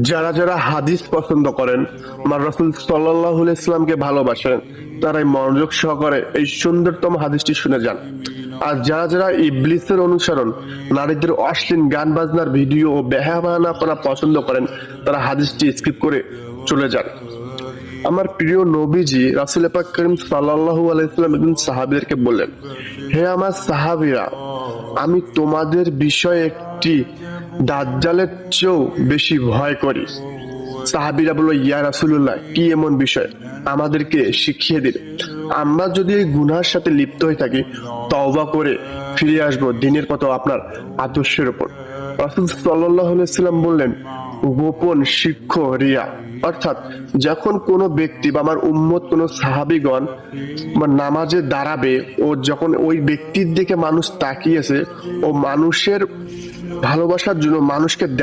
যারা যারা হাদিস পছন্দ করেন, আমার রাসূল সাল্লাল্লাহু আলাইহি ওয়াসাল্লামকে ভালোবাসেন, তারাই মনোযোগ সহকারে এই সুন্দরতম হাদিসটি শুনে যান। আর যারা যারা ইবলিসের অনুসরণ, নারীদের অশ্লীল গান বাজনার ভিডিও ও বেহায়াপনা পছন্দ করেন, তারা হাদিসটি স্কিপ করে চলে যান। আমার প্রিয় নবীজি রাসূল পাক করিম সাল্লাল্লাহু আলাইহি ওয়াসাল্লাম একজন সাহাবীদেরকে বললেন, হে আমার সাহাবীরা, আমি তোমাদের বিষয়ে একটি দাজ্জালের চেয়েও বেশি ভয় করি। সাহাবীরা বলল, ইয়া রাসূলুল্লাহ, কি এমন বিষয়, আমাদেরকে শিখিয়ে দিন। আমরা যদি এই গুনাহের সাথে লিপ্ত হয়ে থাকি, তওবা করে ফিরে আসবো দিনের পথ আপনার আদর্শের উপর। রাসূল সাল্লাল্লাহু আলাইহি ওয়াসাল্লাম বললেন, গোপন শিক্ষ্য রিয়া, অর্থাৎ যখন কোনো ব্যক্তি বা আমার উম্মত কোনো সাহাবীগণ বা নামাজে দাঁড়াবে ও যখন ওই ব্যক্তির দিকে মানুষ তাকিয়েছে ও মানুষের ভালোবাসার জন্য মানুষকে